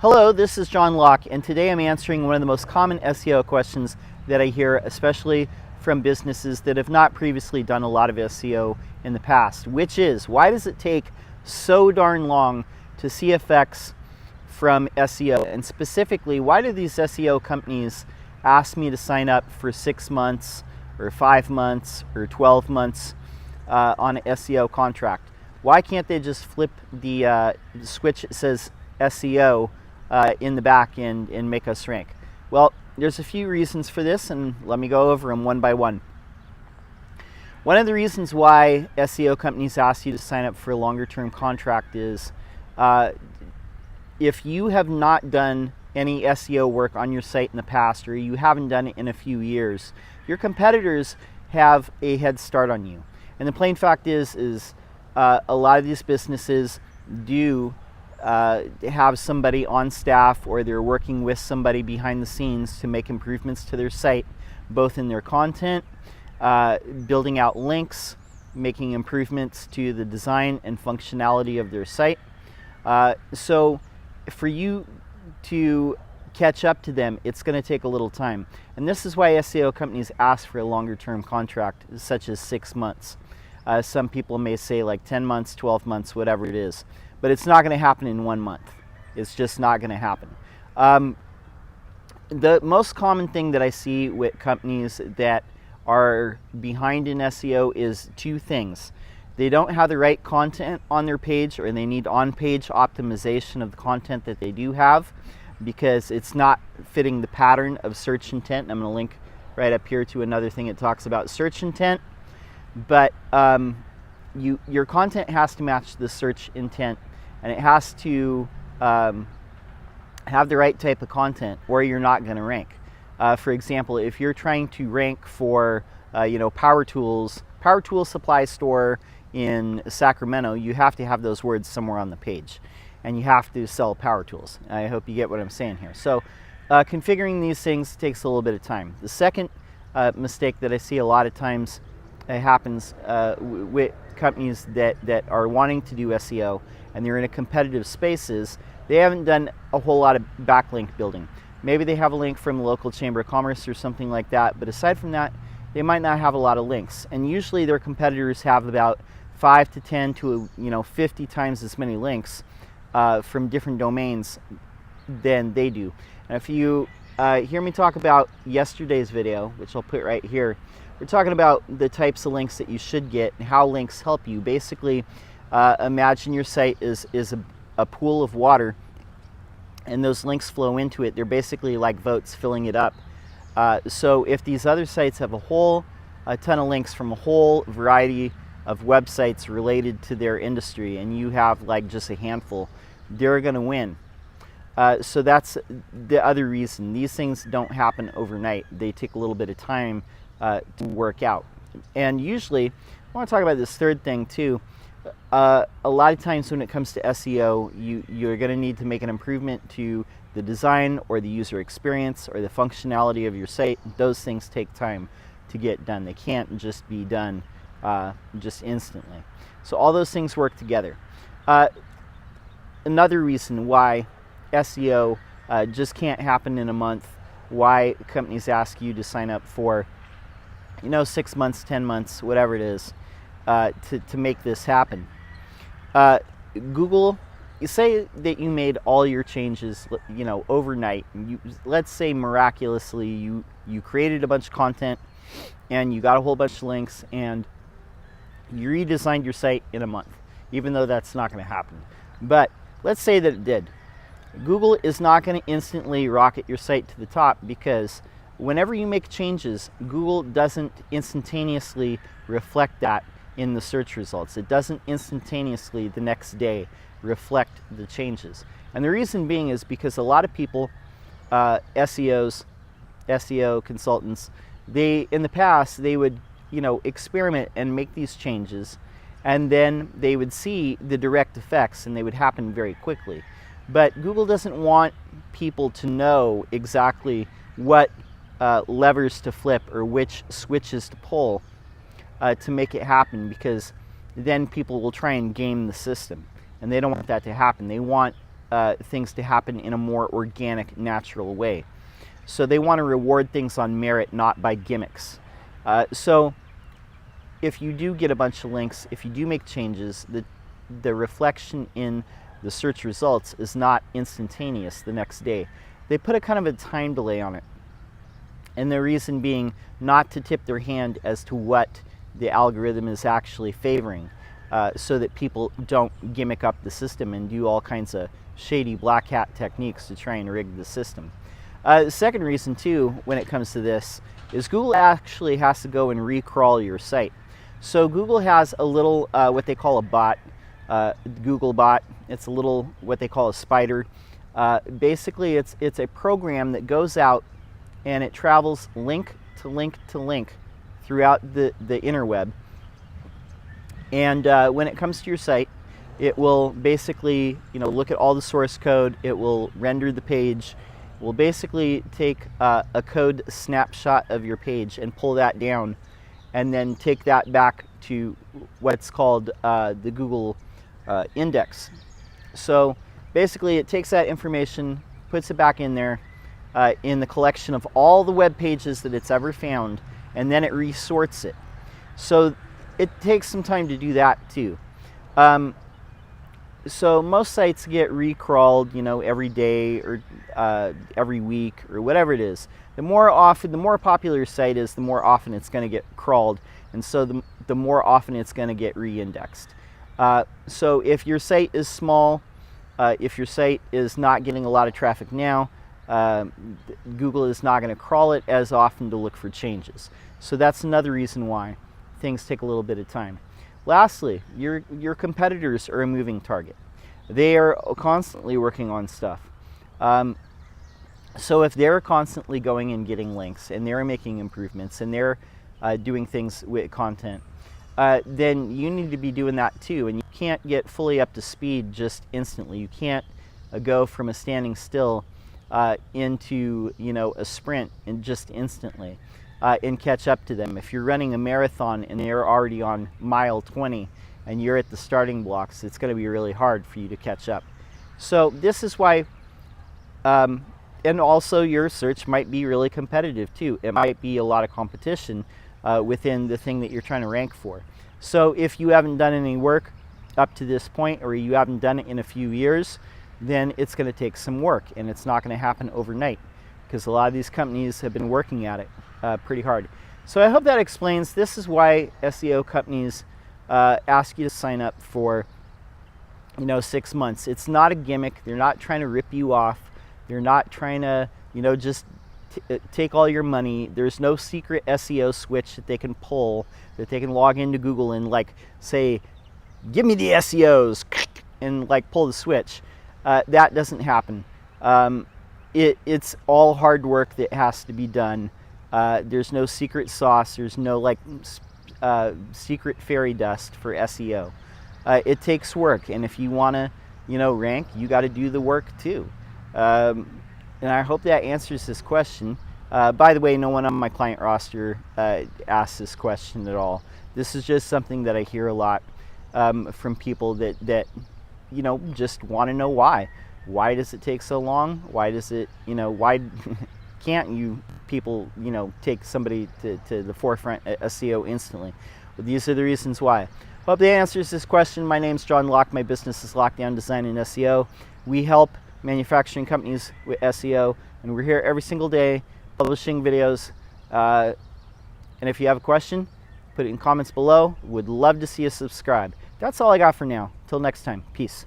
Hello, this is John Locke, and today I'm answering one of the most common SEO questions that I hear, especially from businesses that have not previously done a lot of SEO in the past, which is, why does it take so darn long to see effects from SEO? And specifically, why do these SEO companies ask me to sign up for 6 months or 5 months or 12 months on an SEO contract? Why can't they just flip the switch that says SEO in the back end and make us rank? Well, there's a few reasons for this, and let me go over them one by one. One of the reasons why SEO companies ask you to sign up for a longer term contract is if you have not done any SEO work on your site in the past, or you haven't done it in a few years, your competitors have a head start on you. And the plain fact is a lot of these businesses do have somebody on staff, or they're working with somebody behind the scenes to make improvements to their site, both in their content, building out links, making improvements to the design and functionality of their site. So for you to catch up to them, it's going to take a little time. And this is why SEO companies ask for a longer term contract, such as 6 months. Some people may say like 10 months, 12 months, whatever it is. But it's not going to happen in 1 month. It's just not going to happen. The most common thing that I see with companies that are behind in SEO is two things. They don't have the right content on their page, or they need on-page optimization of the content that they do have, because it's not fitting the pattern of search intent. I'm going to link right up here to another thing that talks about search intent. But your content has to match the search intent, and it has to have the right type of content, or you're not going to rank. For example, if you're trying to rank for power tool supply store in Sacramento, you have to have those words somewhere on the page, and you have to sell power tools. I hope you get what I'm saying here. So configuring these things takes a little bit of time. The second mistake that I see a lot of times happens with companies that are wanting to do SEO, and they're in a competitive spaces, they haven't done a whole lot of backlink building. Maybe they have a link from the local chamber of commerce or something like that, but aside from that, they might not have a lot of links. And usually their competitors have about 5 to 10 to 50 times as many links from different domains than they do. And if you hear me talk about yesterday's video, which I'll put right here, we're talking about the types of links that you should get and how links help you. Basically, imagine your site is a pool of water, and those links flow into it. They're basically like votes filling it up. So if these other sites have a ton of links from a whole variety of websites related to their industry, and you have like just a handful, they're going to win. So that's the other reason. These things don't happen overnight. They take a little bit of time to work out. And usually, I want to talk about this third thing too. A lot of times when it comes to SEO, you're going to need to make an improvement to the design or the user experience or the functionality of your site. Those things take time to get done. They can't just be done just instantly. So all those things work together. Another reason why SEO just can't happen in a month, why companies ask you to sign up for 6 months, 10 months, whatever it is, to make this happen. Google, you say that you made all your changes, overnight. Let's say miraculously you created a bunch of content, and you got a whole bunch of links, and you redesigned your site in a month, even though that's not going to happen. But let's say that it did. Google is not going to instantly rocket your site to the top, because whenever you make changes, Google doesn't instantaneously reflect that in the search results. It doesn't instantaneously the next day reflect the changes. And the reason being is because a lot of people, SEO consultants, in the past, they would experiment and make these changes, and then they would see the direct effects, and they would happen very quickly. But Google doesn't want people to know exactly what levers to flip or which switches to pull to make it happen, because then people will try and game the system, and they don't want that to happen. They want things to happen in a more organic, natural way. So they want to reward things on merit, not by gimmicks. So if you do get a bunch of links, if you do make changes, the reflection in the search results is not instantaneous the next day. They put a kind of a time delay on it. And the reason being not to tip their hand as to what the algorithm is actually favoring, so that people don't gimmick up the system and do all kinds of shady black hat techniques to try and rig the system. The second reason too, when it comes to this, is Google actually has to go and recrawl your site. So Google has a little, what they call a bot, Google bot. It's a little, what they call a spider. Basically, it's a program that goes out and it travels link to link to link throughout the interweb. And when it comes to your site, it will basically, look at all the source code. It will render the page. It will basically take a code snapshot of your page and pull that down, and then take that back to what's called the Google index. So basically, it takes that information, puts it back in there in the collection of all the web pages that it's ever found, and then it resorts it. So it takes some time to do that too. So most sites get recrawled, every day or every week or whatever it is. The more popular your site is, the more often it's going to get crawled, and so the more often it's going to get re-indexed. So if your site is small, if your site is not getting a lot of traffic now, Google is not going to crawl it as often to look for changes. So that's another reason why things take a little bit of time. Lastly, your competitors are a moving target. They are constantly working on stuff. So if they're constantly going and getting links, and they're making improvements, and they're doing things with content, then you need to be doing that too. And you can't get fully up to speed just instantly. You can't go from a standing still into a sprint and just instantly and catch up to them. If you're running a marathon and they're already on mile 20 and you're at the starting blocks, it's going to be really hard for you to catch up. So this is why, and also your search might be really competitive too. It might be a lot of competition within the thing that you're trying to rank for. So if you haven't done any work up to this point, or you haven't done it in a few years, then it's going to take some work, and it's not going to happen overnight, because a lot of these companies have been working at it pretty hard. So I hope that explains. This is why SEO companies ask you to sign up for 6 months. It's not a gimmick. They're not trying to rip you off. They're not trying to just take all your money. There's no secret SEO switch that they can pull, that they can log into Google and say, give me the SEOs, and pull the switch. That doesn't happen. It's all hard work that has to be done. There's no secret sauce. There's no secret fairy dust for SEO. It takes work, and if you want to rank, you got to do the work too. And I hope that answers this question. By the way, no one on my client roster asks this question at all. This is just something that I hear a lot from people that just want to know why. Why does it take so long? Why does it, why can't you people, take somebody to the forefront at SEO instantly? Well, these are the reasons why. Hope that answers this question. My name's John Locke. My business is Lockdown Design and SEO. We help manufacturing companies with SEO, and we're here every single day publishing videos. And if you have a question, put it in comments below. Would love to see you subscribe. That's all I got for now. Till next time. Peace.